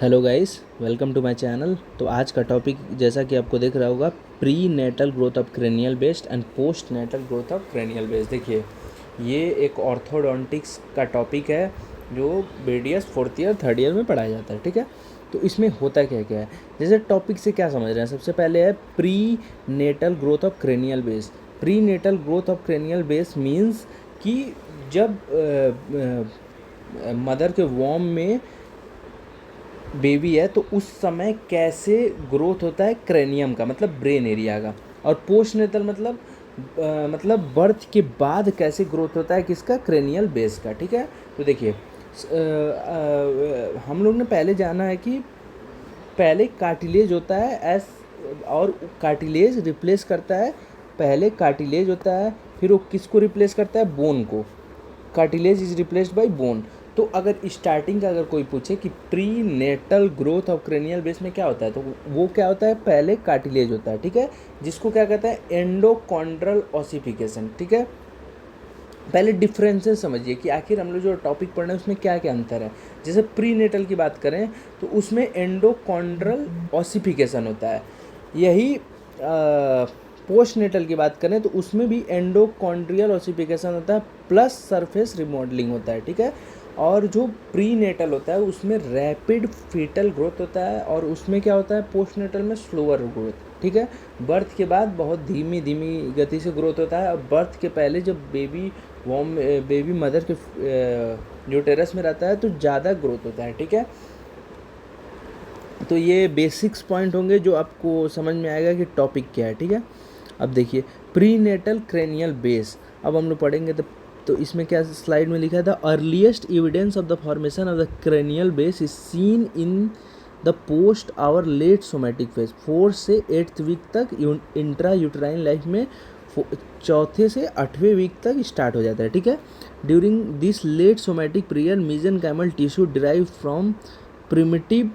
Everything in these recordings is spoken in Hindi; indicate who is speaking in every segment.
Speaker 1: Hello guys, welcome to my channel. तो आज का टॉपिक जैसा कि आपको दिख रहा होगा, prenatal growth of cranial based and postnatal growth of cranial based. देखिए, ये एक ऑर्थोडोंटिक्स का टॉपिक है जो BDS 4th year 3rd year में पढ़ाया जाता है। ठीक है, तो इसमें होता क्या क्या है, जैसे टॉपिक से क्या समझ रहे हैं। सबसे पहले है prenatal growth of cranial base. Prenatal growth of cranial base means कि जब मदर के वॉम में बेबी है तो उस समय कैसे ग्रोथ होता है क्रेनियम का, मतलब ब्रेन एरिया का। और पोस्ट नेटल मतलब बर्थ के बाद कैसे ग्रोथ होता है किसका, क्रेनियल बेस का। ठीक है, तो देखिए हम लोग ने पहले जाना है कि पहले कार्टिलेज होता है और कार्टिलेज रिप्लेस करता है। पहले कार्टिलेज होता है, फिर वो किसको रिप्लेस करता है, बोन को। Cartilage is replaced by bone. तो अगर स्टार्टिंग का अगर कोई पूछे कि prenatal growth of cranial base में क्या होता है, तो वो क्या होता है, पहले कार्टिलेज होता है। ठीक है, जिसको क्या कहता है, एंडोकॉन्ड्रल ऑसिफिकेशन। ठीक है, पहले डिफरेंसेस समझिए कि आखिर हम लोग जो टॉपिक पढ़ रहे हैं उसमें क्या क्या अंतर है। जैसे प्री नेटल की बात करें तो उसमें एंडोकॉन्ड्रल ऑसिफिकेशन होता है। यही पोस्ट नेटल की बात करें तो उसमें भी एंडोकॉन्ड्रियल ऑसिफिकेशन होता है प्लस सरफेस रिमॉडलिंग होता है। ठीक है, और जो प्री नेटल होता है उसमें रैपिड फीटल ग्रोथ होता है और उसमें क्या होता है, पोस्ट नेटल में स्लोअर ग्रोथ। ठीक है, बर्थ के बाद बहुत धीमी धीमी गति से ग्रोथ होता है। और बर्थ के पहले जब बेबी मदर के यूटेरस में रहता है तो ज़्यादा ग्रोथ होता है। ठीक है, तो ये बेसिक्स पॉइंट होंगे जो आपको समझ में आएगा कि टॉपिक क्या है। ठीक है, अब देखिए प्री नेटल क्रेनियल बेस। अब हम लोग पढ़ेंगे तो इसमें क्या स्लाइड में लिखा था, earliest evidence of the formation of the cranial base is seen in the post hour late somatic phase. 4 से 8th वीक तक इंट्रा यूटराइन लाइफ में 4th से 8वें वीक तक स्टार्ट हो जाता है। ठीक है, during this late somatic period mesenchymal tissue derive from primitive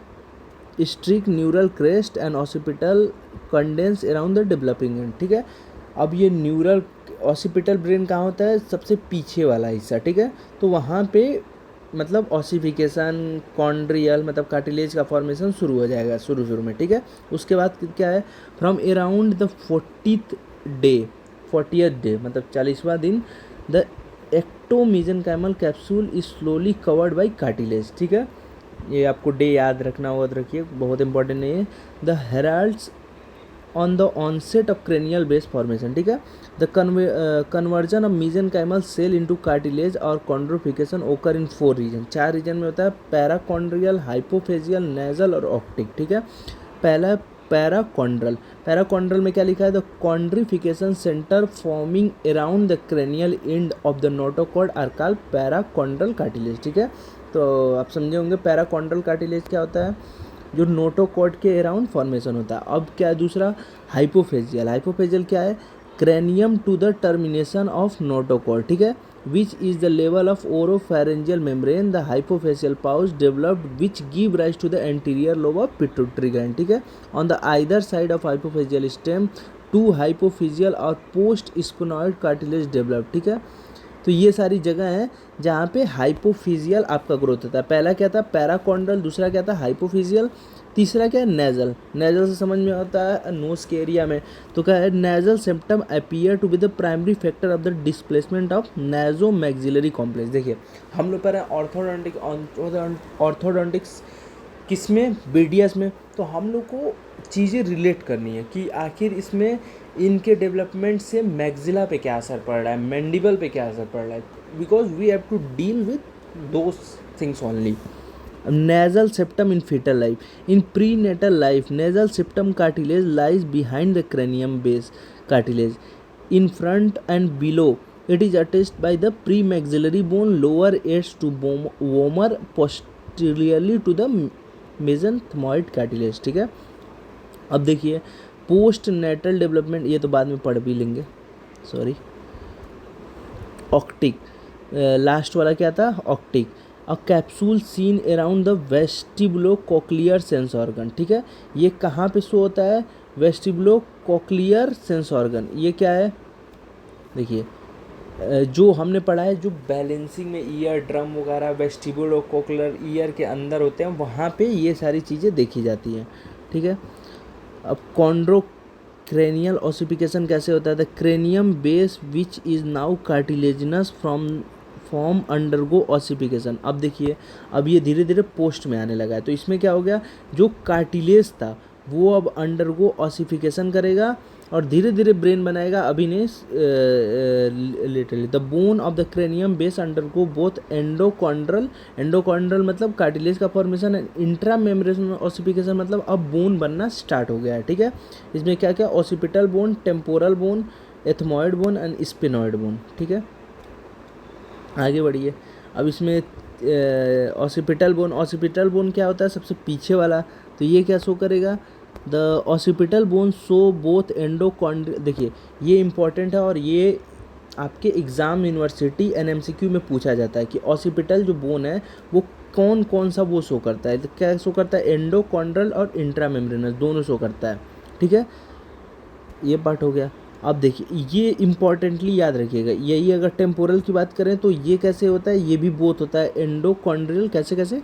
Speaker 1: streak neural crest and occipital condense around the developing end. ठीक है, अब ये न्यूरल ऑसिपिटल ब्रेन कहाँ होता है, सबसे पीछे वाला हिस्सा। ठीक है, तो वहाँ पे मतलब ऑसिफिकेशन कॉन्ड्रियल मतलब कार्टिलेज का फॉर्मेशन शुरू हो जाएगा शुरू में। ठीक है, उसके बाद क्या है, from around the 40th day मतलब 40वां दिन the ectomesenchymal capsule is slowly covered by cartilage. ठीक है, ये आपको डे याद रखना होगा, तो रखिए, बहुत इंपॉर्टेंट नहीं है। The heralds on the onset of cranial base formation. ठीक है, the conversion of mesenchymal cell into cartilage और कॉन्ड्रोफिकेशन ओकर इन 4 रीजन। 4 रीजन में होता है, पैराकॉन्ड्रियल, हाइपोफेजियल, नेजल और ऑप्टिक। ठीक है, पहला पैराकॉन्ड्रल में क्या लिखा है, the chondrification centre forming around the cranial end of the notochord are called parachordal cartilage. ठीक है, तो आप समझे होंगे पैराकॉन्ड्रल कार्टिलेज क्या होता है, जो नोटोकॉर्ड के अराउंड फॉर्मेशन होता है। अब क्या है दूसरा, हाइपोफेजियल क्या है, cranium to the termination of notochord. ठीक है, which is the level of oropharyngeal membrane the hypophyseal pouch developed which give rise to the anterior lobe of pituitary gland. ठीक है, on the either side of hypophyseal stem to hypophyseal और पोस्ट स्पोनॉइड कार्टिलेज डेवलप। ठीक है, तो ये सारी जगह हैं जहाँ पे हाइपोफिजियल आपका ग्रोथ होता है। पहला क्या था, पैराकॉन्ड्रल, दूसरा क्या था, हाइपोफिजियल, तीसरा क्या है, नेजल से समझ में आता है नोज के एरिया में। तो क्या है, nasal septum appear to be the primary factor of the displacement of naso maxillary complex. देखिए, हम लोग पर ऑर्थोडोंटिक्स किस में, BDS में। तो हम लोग को चीज़ें रिलेट करनी है कि आखिर इसमें इनके डेवलपमेंट से मैक्सिला पे क्या असर पड़ रहा है, मैंडिबल पे क्या असर पड़ रहा है, because we have to deal with those things only. nasal septum in fetal life. In prenatal life, nasal septum cartilage lies behind the cranium base cartilage. In front and below, it is attached by the premaxillary bone lower edge to vomer posteriorly to the mesenthmoid cartilage. ठीक है, अब देखिए पोस्ट नेटल डेवलपमेंट, ये तो बाद में पढ़ भी लेंगे, सॉरी। ऑक्टिक, लास्ट वाला क्या था, otic. A capsule seen around the vestibulocochlear sense organ. ठीक है, ये कहाँ पे शो होता है, वेस्टिबुलो कोक्लियर सेंस ऑर्गन। ये क्या है, देखिए जो हमने पढ़ा है, जो बैलेंसिंग में ईयर ड्रम वगैरह वेस्टिब्यूल और कोक्लर ईयर के अंदर होते हैं, वहाँ पे ये सारी चीज़ें देखी जाती हैं, ठीक है। अब कॉन्ड्रोक्रेनियल ऑसिफिकेशन कैसे होता है? The cranium base which is now cartilaginous form undergo ossification. अब देखिए, अब ये धीरे धीरे पोस्ट में आने लगा है, तो इसमें क्या हो गया, जो कार्टिलेज था वो अब अंडरगो ऑसिफिकेशन करेगा और धीरे धीरे ब्रेन बनाएगा। अभी ने literally the bone of the cranium base undergo both endochondral मतलब कार्टिलेज का फॉर्मेशन है, इंट्रा मेम्ब्रेन ऑसिफिकेशन मतलब अब बोन बनना स्टार्ट हो गया है, ठीक है। इसमें क्या क्या, occipital bone, temporal bone, ethmoid bone and sphenoid bone, ठीक है। आगे बढ़िए। अब इसमें ऑसिपिटल बोन क्या होता है, सबसे पीछे वाला, तो ये क्या शो करेगा, the occipital bone show both endochondral. देखिए ये इंपॉर्टेंट है और ये आपके एग्ज़ाम यूनिवर्सिटी एनएमसीक्यू में पूछा जाता है कि ऑसिपिटल जो बोन है वो कौन कौन सा वो शो करता है, तो क्या शो करता है, एंडोकॉन्ड्रल और इंट्रामेम्ब्रेनस दोनों शो करता है, ठीक है। ये पार्ट हो गया। अब देखिए ये इम्पॉर्टेंटली याद रखिएगा, यही अगर टेम्पोरल की बात करें तो ये कैसे होता है, ये भी बोथ होता है, एंडोकॉन्ड्रियल कैसे कैसे,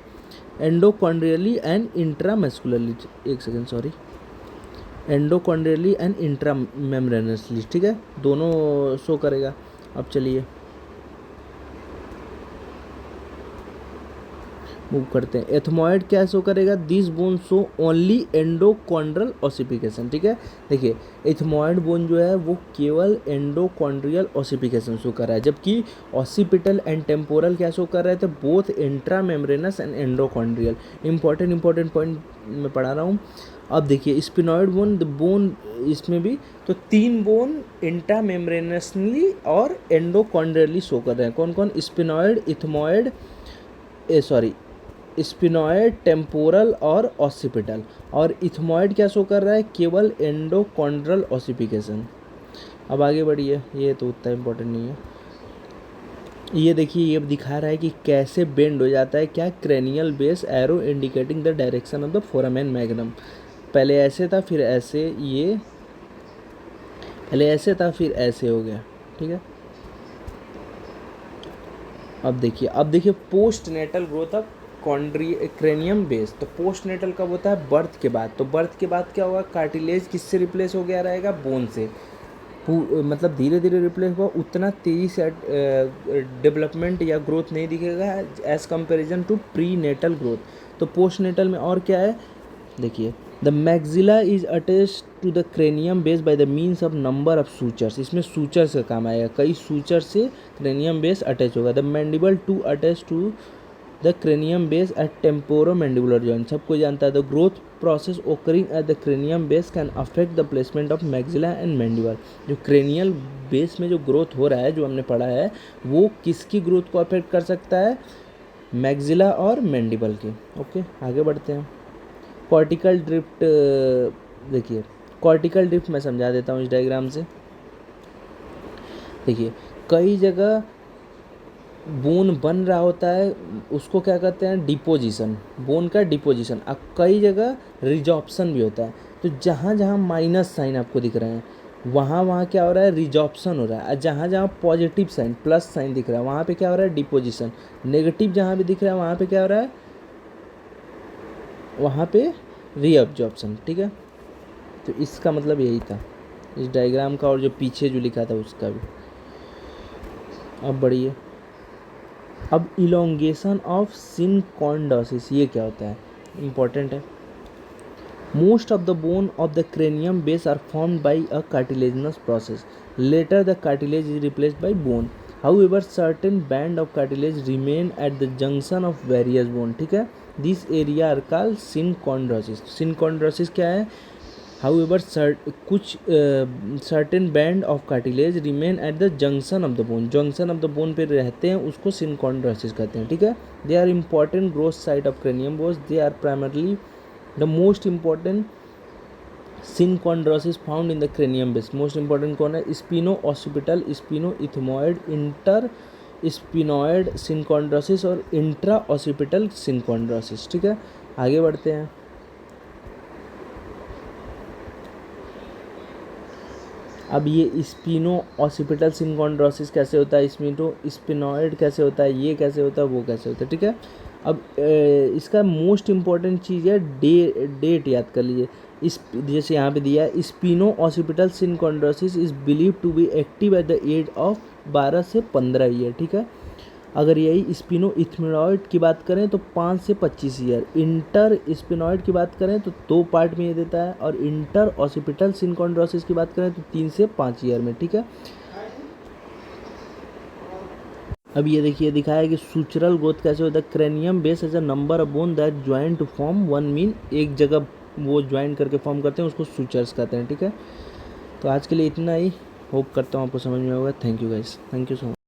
Speaker 1: एंडोकॉन्ड्रियली एंड इंट्रामस्कुलरली, एक सेकेंड सॉरी, एंडोकॉन्ड्रियली एंड इंट्रामेम्ब्रेनसली, ठीक है, दोनों शो करेगा। अब चलिए मूव करते हैं। एथमॉइड क्या शो करेगा, this bone show only endochondral ossification, ठीक है। देखिए एथमॉइड बोन जो है वो केवल एंडोकॉन्ड्रियल ऑसिफिकेशन शो कर रहा है, जबकि ऑसिपिटल एंड टेम्पोरल क्या शो कर रहे थे, both intra membranous and endochondral. Important point मैं पढ़ा रहा हूँ। अब देखिए स्पिनॉइड बोन, द बोन इसमें भी तो 3 बोन इंट्रा मेम्ब्रेनसली और एंडोकॉन्ड्रियली शो कर रहे हैं, कौन कौन, स्पिनॉइड, इथमॉइड, स्पिनॉइड, टेम्पोरल और ऑसिपिटल। और इथमॉइड क्या शो कर रहा है, केवल एंडोकॉन्ड्रल ऑसिफिकेशन। अब आगे बढ़िए, ये तो उतना इम्पोर्टेंट नहीं है। ये देखिए ये दिखा रहा है कि कैसे बेंड हो जाता है, क्या, cranial base arrow indicating the direction of the foramen magnum. पहले ऐसे था फिर ऐसे, ये पहले ऐसे था फिर ऐसे हो गया, ठीक है। अब देखिए postnatal growth of cranium base. तो पोस्ट नेटल कब होता है, बर्थ के बाद। तो बर्थ के बाद क्या होगा, कार्टिलेज किससे रिप्लेस हो गया रहेगा, बोन से, मतलब धीरे धीरे रिप्लेस हुआ, उतना तेज़ी से डेवलपमेंट या ग्रोथ नहीं दिखेगा as comparison to prenatal growth. तो पोस्ट नेटल में और क्या है, देखिए the maxilla is attach to the cranium base by the means of number of sutures. इसमें सूचर्स का काम आएगा, कई सूचर से क्रेनियम बेस अटैच होगा। The mandible to attach to the cranium base at temporomandibular joint. सबको जानता है the growth process occurring at the cranium base can affect the placement of maxilla and mandible. जो क्रेनियल बेस में जो ग्रोथ हो रहा है, जो हमने पढ़ा है, वो किसकी ग्रोथ को अफेक्ट कर सकता है, मैक्सिला और मैंडिबल की। ओके आगे बढ़ते हैं। कॉर्टिकल ड्रिफ्ट, देखिए कॉर्टिकल ड्रिफ्ट मैं समझा देता हूँ इस डायग्राम से। देखिए कई जगह बोन बन रहा होता है, उसको क्या कहते हैं, डिपोजिशन, बोन का डिपोजिशन। अब कई जगह रिजॉप्शन भी होता है। तो जहाँ जहाँ माइनस साइन आपको दिख रहे हैं, वहाँ क्या हो रहा है, रिजॉप्शन हो रहा है। जहाँ जहाँ पॉजिटिव साइन प्लस साइन दिख रहा है, वहाँ पे क्या हो रहा है, डिपोजिशन। नेगेटिव जहाँ भी दिख रहा है, वहाँ पे क्या हो रहा है, वहाँ पे रीअब्जॉर्प्शन, ठीक है। तो इसका मतलब यही था इस डायग्राम का, और जो पीछे जो लिखा था उसका भी। अब बढ़िए, अब इलोंगेशन ऑफ सिनकॉन्डोसिस, ये क्या होता है, इम्पॉर्टेंट है। Most of the bone of the cranium base are formed by a cartilaginous process, later the cartilage is replaced by bone. However certain band of cartilage remain at the junction of various bone, ठीक है। This area are called synchondrosis. Synchondrosis क्या है, हाउएवर कुछ certain band of cartilage remain at the junction of the bone, junction of the bone पे रहते हैं, उसको सिनकॉन्ड्रोसिस कहते हैं, ठीक है। They are important growth site of cranium bones, they are primarily the most important synchondrosis found in the cranium base. Most important कौन है, spheno occipital, spheno ethmoid, inter sphenoid synchondrosis और इंट्रा ऑसिपिटल सिनकॉन्ड्रोसिस, ठीक है। आगे बढ़ते हैं। अब ये स्पिनो ऑसिपिटल सिनकॉन्ड्रोसिस कैसे होता है, स्पिनॉइड कैसे होता है, ये कैसे होता है, वो कैसे होता है, ठीक है। अब इसका मोस्ट इम्पॉर्टेंट चीज़ है डेट याद कर लीजिए। इस जैसे यहाँ पे दिया है, spheno occipital synchondrosis is believe to be active at the age of 12 से 15 ईयर, ठीक है। अगर यही स्पिनो इथ्मिनॉइड की बात करें तो 5 से 25 ईयर, इंटर स्पिनॉइड की बात करें तो 2 पार्ट में ये देता है, और इंटर ऑसिपिटल सिनकॉन्ड्रोसिस की बात करें तो 3 से 5 ईयर में, ठीक है। अब ये देखिए दिखाया है कि सुचरल ग्रोथ कैसे होता है। Cranium base as a number of bone that join to form one mean, एक जगह वो ज्वाइन करके फॉर्म करते हैं, उसको सुचर्स कहते हैं, ठीक है। तो आज के लिए इतना ही, होप करता हूँ आपको समझ में होगा। Thank you guys, thank you so much.